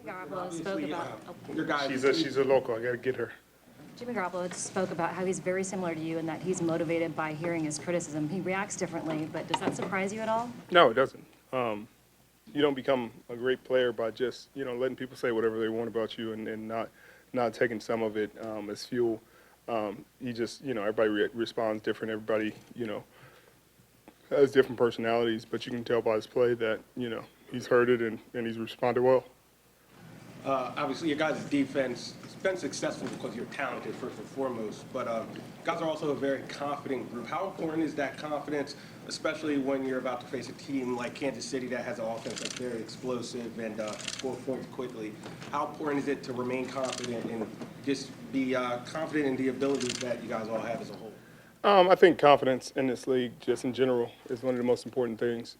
Garoppolo spoke about. Your guys. She's a local. I got to get her. Jimmy Garoppolo spoke about how he's very similar to you and that he's motivated by hearing his criticism. He reacts differently, but does that surprise you at all? No, it doesn't. You don't become a great player by just letting people say whatever they want about you and not taking some of it as fuel. You just everybody responds different. Everybody has different personalities, but you can tell by his play that he's heard it and he's responded well. Obviously, your guys' defense has been successful because you're talented, first and foremost. But guys are also a very confident group. How important is that confidence, especially when you're about to face a team like Kansas City that has an offense that's very explosive and score points quickly? How important is it to remain confident and just be confident in the abilities that you guys all have as a whole? I think confidence in this league, just in general, is one of the most important things.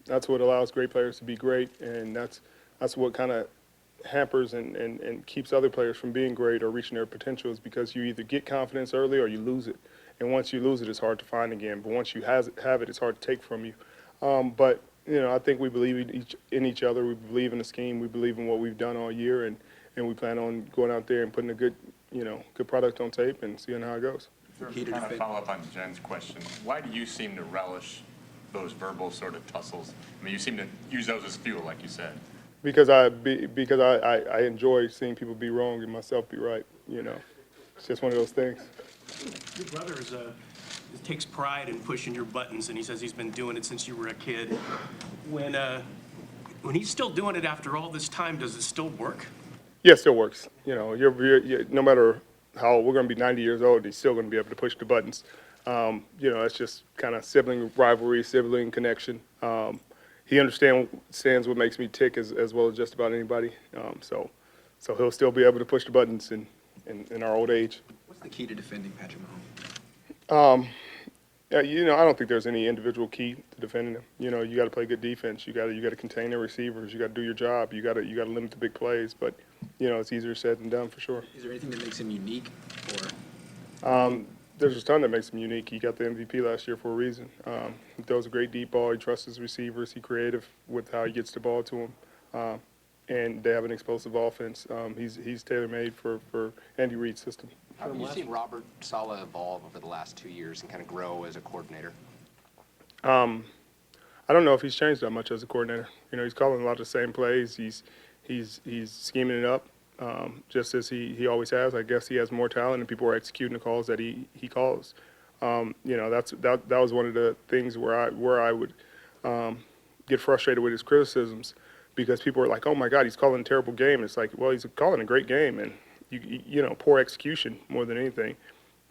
That's what allows great players to be great, and that's what kind of hampers and keeps other players from being great or reaching their potential, is because you either get confidence early or you lose it. And once you lose it, it's hard to find again. But once you have it, it's hard to take from you. But I think we believe in each other. We believe in the scheme. We believe in what we've done all year, and we plan on going out there and putting a good product on tape and seeing how it goes. To kind of follow up on Jen's question, why do you seem to relish those verbal sort of tussles? I mean, you seem to use those as fuel, like you said. Because I enjoy seeing people be wrong and myself be right. It's just one of those things. Your brother takes pride in pushing your buttons, and he says he's been doing it since you were a kid. When he's still doing it after all this time, does it still work? Yeah, it still works. You're no matter how old, we're going to be 90 years old, he's still going to be able to push the buttons. It's just kind of sibling rivalry, sibling connection. He understands what makes me tick as well as just about anybody. So he'll still be able to push the buttons in our old age. What's the key to defending Patrick Mahomes? I don't think there's any individual key to defending him. You got to play good defense. You got to contain the receivers. You got to do your job. You got to limit the big plays. But it's easier said than done for sure. Is there anything that makes him unique, or? There's a ton that makes him unique. He got the MVP last year for a reason. He throws a great deep ball. He trusts his receivers. He's creative with how he gets the ball to him. And they have an explosive offense. He's tailor-made for Andy Reid's system. How have you seen Robert Saleh evolve over the last 2 years and kind of grow as a coordinator? I don't know if he's changed that much as a coordinator. He's calling a lot of the same plays. He's scheming it up. Just as he always has. I guess he has more talent, and people are executing the calls that he calls. That was one of the things where I would get frustrated with his criticisms, because people are like, "Oh my God, he's calling a terrible game." It's like, well, he's calling a great game, and poor execution more than anything.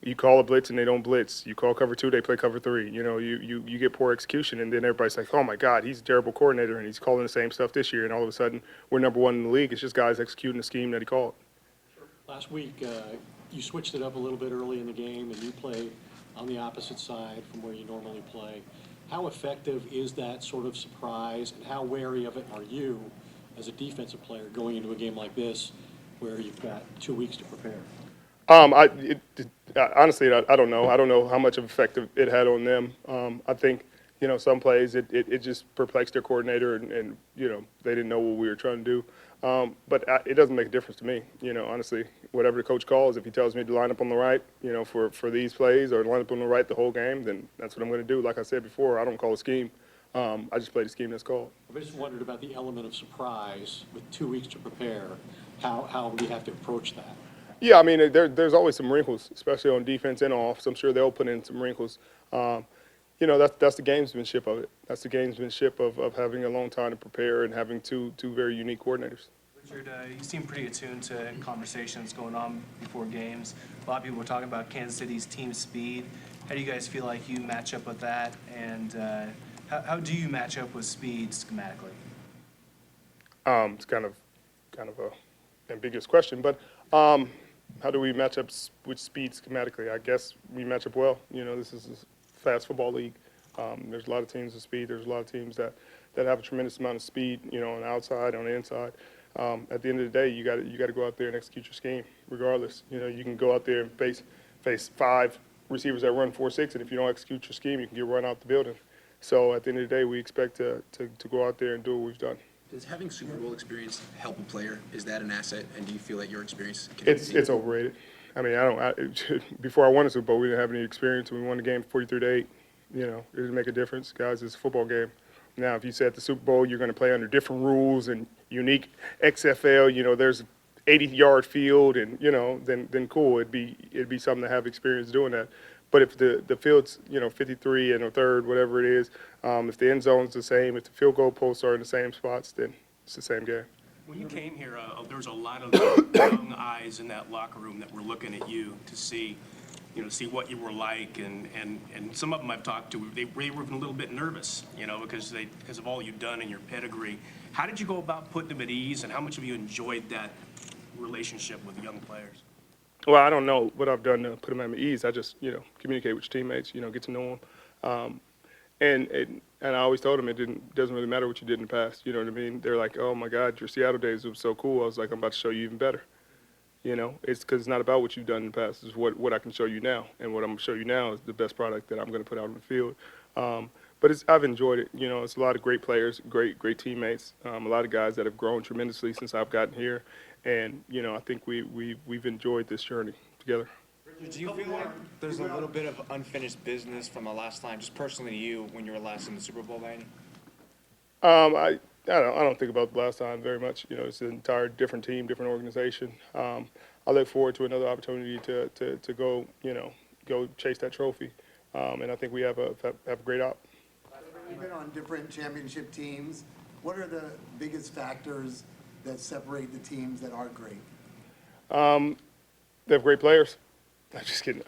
You call a blitz and they don't blitz. You call cover 2, they play cover 3. You get poor execution, and then everybody's like, "Oh my God, he's a terrible coordinator, and he's calling the same stuff this year." And all of a sudden, we're number 1 in the league. It's just guys executing the scheme that he called. Last week, you switched it up a little bit early in the game, and you played on the opposite side from where you normally play. How effective is that sort of surprise, and how wary of it are you as a defensive player going into a game like this, where you've got 2 weeks to prepare? Honestly, I don't know. I don't know how much of effect it had on them. I think, some plays it just perplexed their coordinator, and they didn't know what we were trying to do. But it doesn't make a difference to me. Honestly, whatever the coach calls, if he tells me to line up on the right, for these plays, or line up on the right the whole game, then that's what I'm going to do. Like I said before, I don't call a scheme. I just play the scheme that's called. I just wondered about the element of surprise with 2 weeks to prepare. How do you have to approach that? Yeah, I mean, there's always some wrinkles, especially on defense and offense. I'm sure they'll put in some wrinkles. That's the gamesmanship of it. That's the gamesmanship of having a long time to prepare and having two very unique coordinators. Richard, you seem pretty attuned to conversations going on before games. A lot of people were talking about Kansas City's team speed. How do you guys feel like you match up with that? And how do you match up with speed schematically? It's kind of a ambiguous question, but how do we match up with speed schematically? I guess we match up well. This is a fast football league. There's a lot of teams with speed. There's a lot of teams that have a tremendous amount of speed, on the outside, on the inside. At the end of the day, you got to go out there and execute your scheme, regardless. You can go out there and face 5 receivers that run 4.6, and if you don't execute your scheme, you can get run out the building. So at the end of the day, we expect to go out there and do what we've done. Does having Super Bowl experience help a player? Is that an asset? And do you feel that your experience can It's overrated. I mean, before I won a Super Bowl, we didn't have any experience. We won the game 43-8. You know, it didn't make a difference. Guys, it's a football game. Now, if you say at the Super Bowl you're going to play under different rules and unique XFL, you know, there's 80-yard field and, you know, then cool. It'd be something to have experience doing that. But if the field's, you know, 53 and a third, whatever it is, if the end zone's the same, if the field goal posts are in the same spots, then it's the same game. When you came here, there was a lot of young eyes in that locker room that were looking at you to see, you know, see what you were like, and some of them I've talked to, they were even a little bit nervous, you know, because of all you've done and your pedigree. How did you go about putting them at ease, and how much have you enjoyed that relationship with young players? Well, I don't know what I've done to put them at ease. I just, you know, communicate with your teammates, you know, get to know them. And I always told them doesn't really matter what you did in the past. You know what I mean? They're like, oh my God, your Seattle days was so cool. I was like, I'm about to show you even better. You know, it's because it's not about what you've done in the past. It's what I can show you now. And what I'm going to show you now is the best product that I'm going to put out on the field. But I've enjoyed it. You know, it's a lot of great players, great teammates, a lot of guys that have grown tremendously since I've gotten here. And, you know, I think we've enjoyed this journey together. Do you feel like there's a little bit of unfinished business from the last time, just personally to you, when you were last in the Super Bowl, by any? I don't think about the last time very much. You know, it's an entire different team, different organization. I look forward to another opportunity to go, you know, go chase that trophy. And I think we have a great op. You've been on different championship teams. What are the biggest factors that separate the teams that are great? They have great players. I'm just kidding.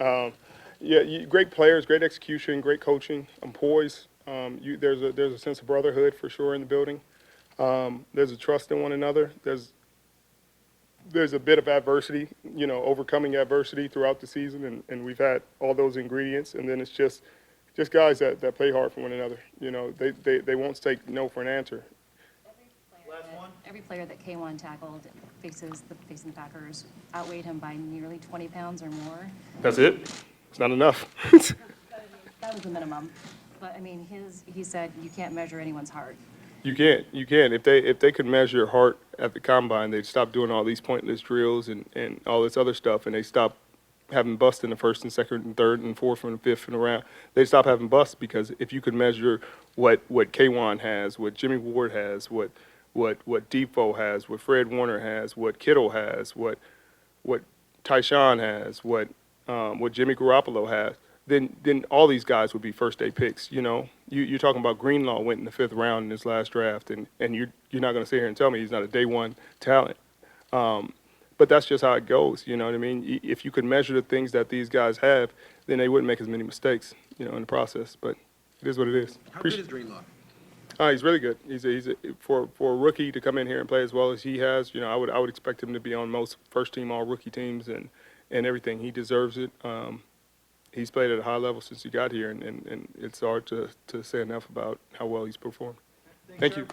Great players, great execution, great coaching, poise. There's a sense of brotherhood for sure in the building. There's a trust in one another. There's a bit of adversity, you know, overcoming adversity throughout the season, and we've had all those ingredients. And then it's just guys that play hard for one another. You know, they won't take no for an answer. Every player that K1 tackled facing the Packers outweighed him by nearly 20 pounds or more. That's it. It's not enough. That was the minimum. But I mean, he said you can't measure anyone's heart. You can't. If they could measure heart at the combine, they'd stop doing all these pointless drills and all this other stuff, and they stop having busts in the first and second and third and fourth and fifth and around. They'd stop having busts, because if you could measure what K1 has, what Jimmy Ward has, what Defoe has, what Fred Warner has, what Kittle has, what Tyshawn has, what Jimmy Garoppolo has, then all these guys would be first-day picks. You know, you're talking about Greenlaw went in the 5th round in his last draft, and you're not going to sit here and tell me he's not a day-one talent. But that's just how it goes. You know what I mean? If you could measure the things that these guys have, then they wouldn't make as many mistakes, you know, in the process. But it is what it is. How good is Greenlaw? He's really good. For a rookie to come in here and play as well as he has, you know, I would expect him to be on most first-team all-rookie teams and everything. He deserves it. He's played at a high level since he got here, and it's hard to say enough about how well he's performed. Thank you.